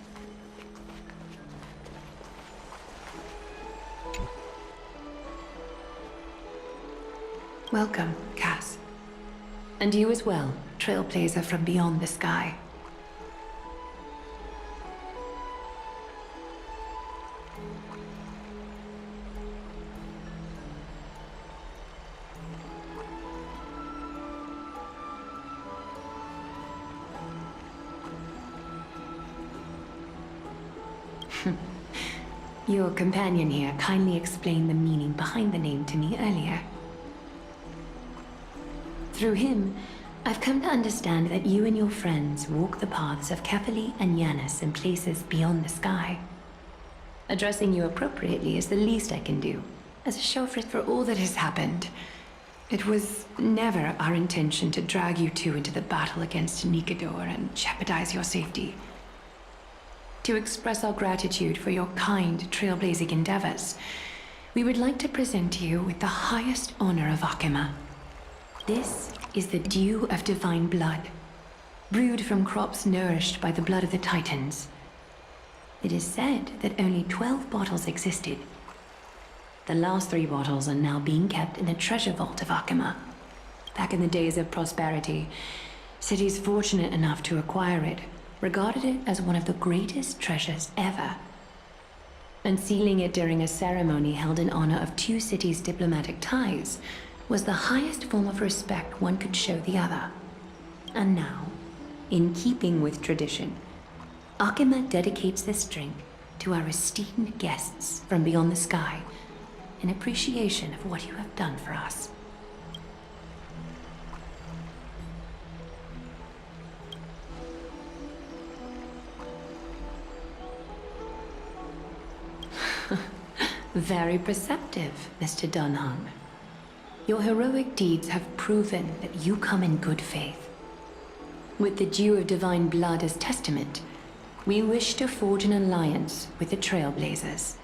Welcome, Cass. And you as well, trailblazer from beyond the sky. Your companion here kindly explained the meaning behind the name to me earlier. Through him, I've come to understand that you and your friends walk the paths of Kefali and Yanis in places beyond the sky. Addressing you appropriately is the least I can do, as a chauffeur for all that has happened. It was never our intention to drag you two into the battle against Nikador and jeopardize your safety. To express our gratitude for your kind, trailblazing endeavors, we would like to present you with the highest honor of Akima. This is the dew of divine blood, brewed from crops nourished by the blood of the Titans. It is said that only 12 bottles existed. The last 3 bottles are now being kept in the treasure vault of Akima. Back in the days of prosperity, cities fortunate enough to acquire it regarded it as one of the greatest treasures ever. Unsealing it during a ceremony held in honor of 2 cities' diplomatic ties was the highest form of respect one could show the other. And now, in keeping with tradition, Akima dedicates this drink to our esteemed guests from beyond the sky in appreciation of what you have done for us. Very perceptive, Mr. Dunhung. Your heroic deeds have proven that you come in good faith. With the dew of divine blood as testament, we wish to forge an alliance with the Trailblazers.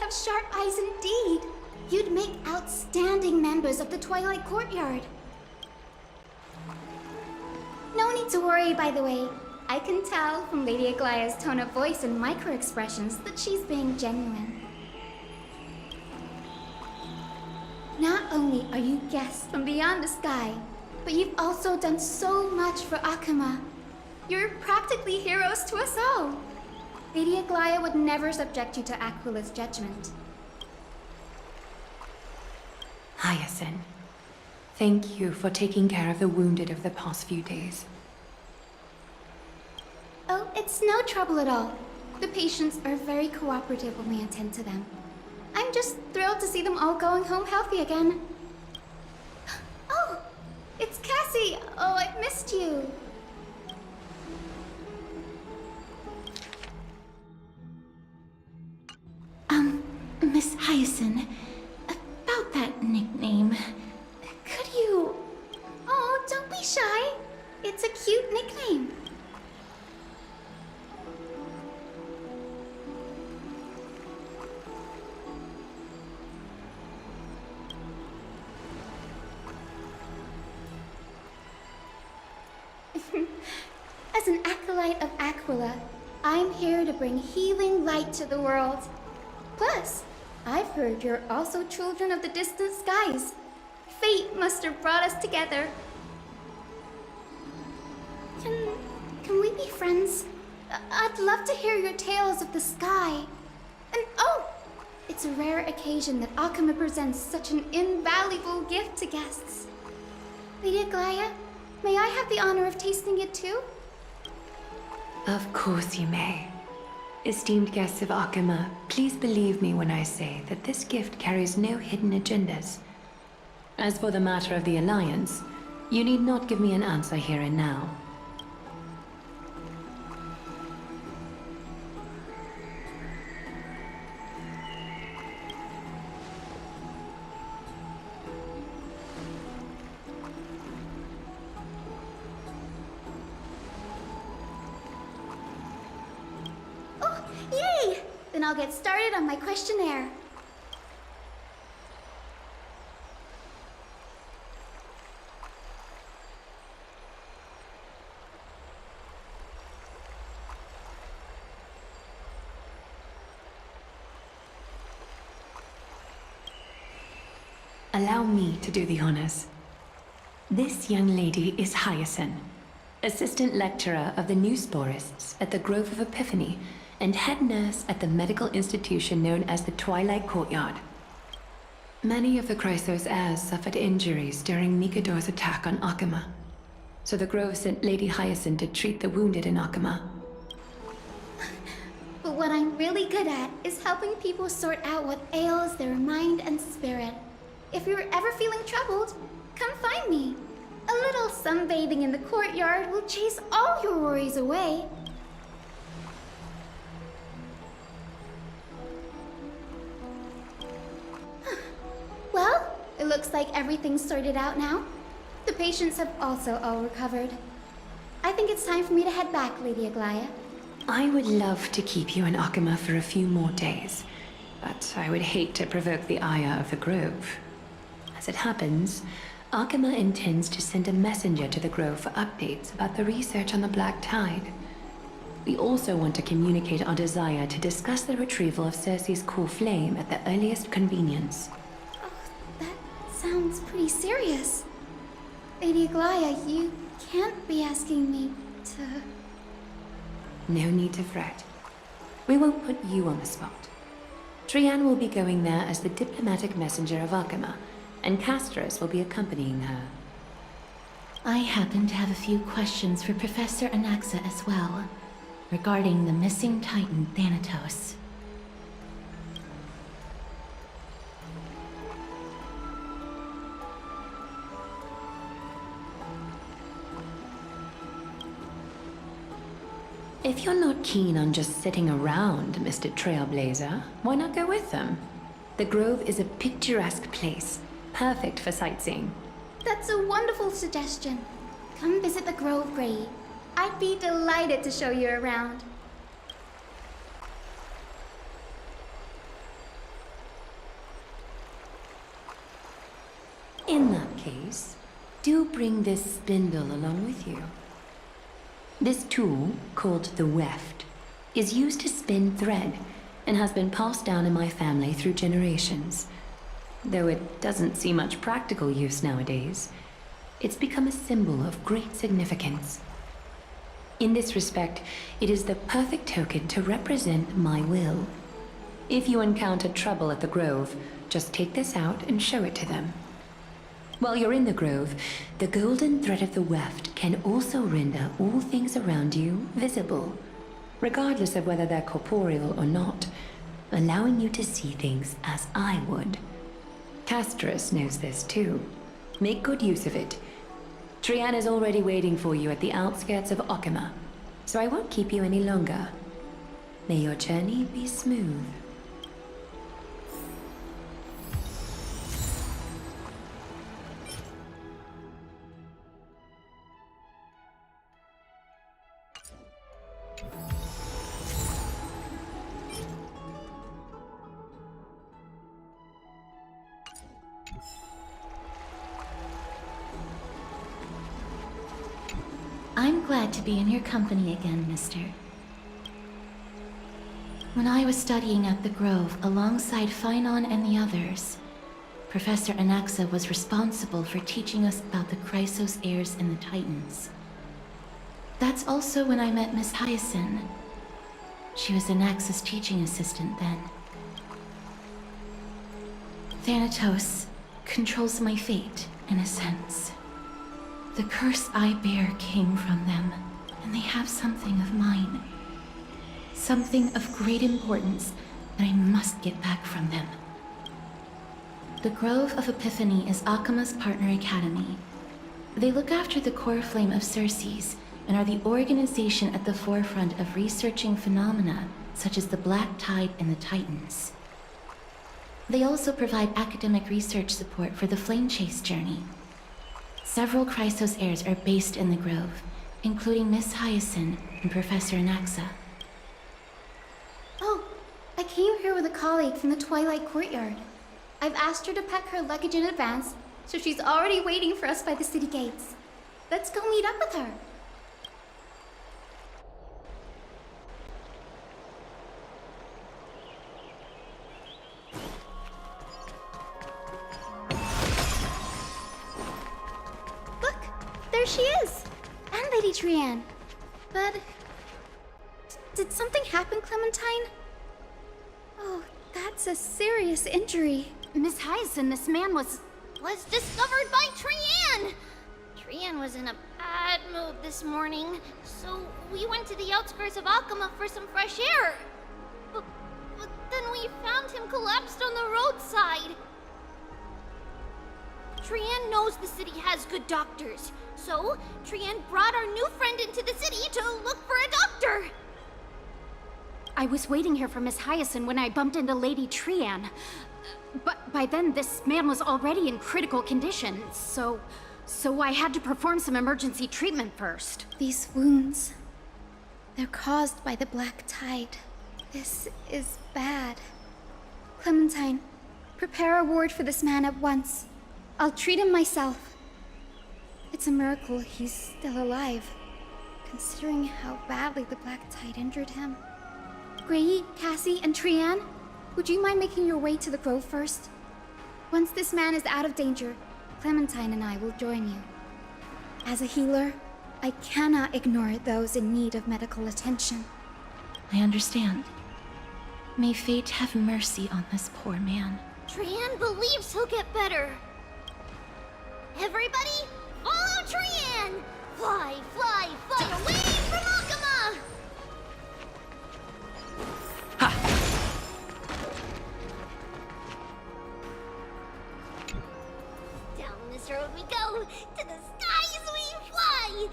Have sharp eyes indeed. You'd make outstanding members of the Twilight Courtyard. No need to worry, by the way. I can tell from Lady Aglaya's tone of voice and micro-expressions that she's being genuine. Not only are you guests from beyond the sky, but you've also done so much for Akima. You're practically heroes to us all. Lady Aglaya would never subject you to Aquila's judgment. Hyacinth, thank you for taking care of the wounded of the past few days. Oh, it's no trouble at all. The patients are very cooperative when we attend to them. I'm just thrilled to see them all going home healthy again. Oh, it's Cassie! Oh, I've missed you. Miss Hyacinth, about that nickname, could you... Oh, don't be shy. It's a cute nickname. As an acolyte of Aquila, I'm here to bring healing light to the world. Plus, I've heard you're also children of the distant skies. Fate must have brought us together. Can we be friends? I'd love to hear your tales of the sky. And oh, it's a rare occasion that Akima presents such an invaluable gift to guests. Lady Aglaya, may I have the honor of tasting it too? Of course you may. Esteemed guests of Akima, please believe me when I say that this gift carries no hidden agendas. As for the matter of the Alliance, you need not give me an answer here and now. Yay! Then I'll get started on my questionnaire. Allow me to do the honors. This young lady is Hyacinth, assistant lecturer of the new sporists at the Grove of Epiphany and head nurse at the medical institution known as the Twilight Courtyard. Many of the Chrysos heirs suffered injuries during Mikador's attack on Akama, so the Grove sent Lady Hyacinth to treat the wounded in Akama. But what I'm really good at is helping people sort out what ails their mind and spirit. If you're ever feeling troubled, come find me. A little sunbathing in the courtyard will chase all your worries away. Well, it looks like everything's sorted out now. The patients have also all recovered. I think it's time for me to head back, Lady Aglaya. I would love to keep you in Akama for a few more days, but I would hate to provoke the ire of the Grove. As it happens, Akama intends to send a messenger to the Grove for updates about the research on the Black Tide. We also want to communicate our desire to discuss the retrieval of Circe's core flame at the earliest convenience. Oh, that sounds pretty serious. Lady Aglaya, you can't be asking me to... No need to fret. We won't put you on the spot. Trianne will be going there as the diplomatic messenger of Akama, and Castorus will be accompanying her. I happen to have a few questions for Professor Anaxa as well, regarding the missing Titan Thanatos. If you're not keen on just sitting around, Mr. Trailblazer, why not go with them? The Grove is a picturesque place, perfect for sightseeing. That's a wonderful suggestion. Come visit the Grove, Grady. I'd be delighted to show you around. In that case, do bring this spindle along with you. This tool, called the weft, is used to spin thread and has been passed down in my family through generations. Though it doesn't see much practical use nowadays, it's become a symbol of great significance. In this respect, it is the perfect token to represent my will. If you encounter trouble at the Grove, just take this out and show it to them. While you're in the Grove, the golden thread of the weft can also render all things around you visible, regardless of whether they're corporeal or not, allowing you to see things as I would. Castorus knows this too. Make good use of it. Trianne is already waiting for you at the outskirts of Akama, so I won't keep you any longer. May your journey be smooth. I'm glad to be in your company again, mister. When I was studying at the Grove alongside Phynon and the others, Professor Anaxa was responsible for teaching us about the Chrysos heirs and the Titans. That's also when I met Miss Hyacinth. She was Anaxa's teaching assistant then. Thanatos controls my fate, in a sense. The curse I bear came from them, and they have something of mine. Something of great importance that I must get back from them. The Grove of Epiphany is Akama's partner academy. They look after the core flame of Circe's and are the organization at the forefront of researching phenomena such as the Black Tide and the Titans. They also provide academic research support for the Flame Chase journey. Several Chrysos heirs are based in the Grove, including Miss Hyacinth and Professor Anaxa. Oh, I came here with a colleague from the Twilight Courtyard. I've asked her to pack her luggage in advance, so she's already waiting for us by the city gates. Let's go meet up with her. there she is! And Lady Trianne. But... did something happen, Clementine? Oh, that's a serious injury. Miss Hyacinth, this man was discovered by Trianne! Trianne was in a bad mood this morning, so we went to the outskirts of Akama for some fresh air. But then we found him collapsed on the roadside. Trianne knows the city has good doctors, so Trianne brought our new friend into the city to look for a doctor. I was waiting here for Miss Hyacinth when I bumped into Lady Trianne. But by then, this man was already in critical condition, so I had to perform some emergency treatment first. These wounds, they're caused by the black tide. This is bad. Clementine, prepare a ward for this man at once. I'll treat him myself. It's a miracle he's still alive, considering how badly the black tide injured him. Gray, Cassie, and Trianne, would you mind making your way to the grove first? Once this man is out of danger, Clementine and I will join you. As a healer, I cannot ignore those in need of medical attention. I understand. May fate have mercy on this poor man. Trianne believes he'll get better. Everybody, follow Trianne! Fly, fly, fly away from Akama! Down this road we go, to the skies we fly,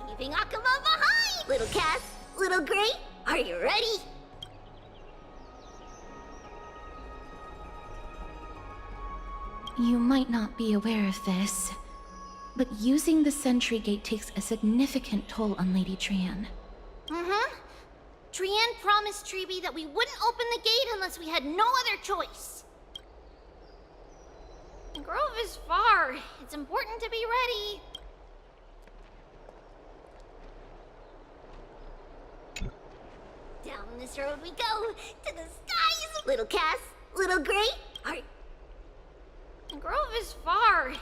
leaving Akama behind! Little Cass, little Gray, are you ready? You might not be aware of this, but using the sentry gate takes a significant toll on Lady Trianne. Trianne promised Treeby that we wouldn't open the gate unless we had no other choice. The grove is far. It's important to be ready. Down this road we go, to the skies! Little Cass, little Gray, are... The grove is far.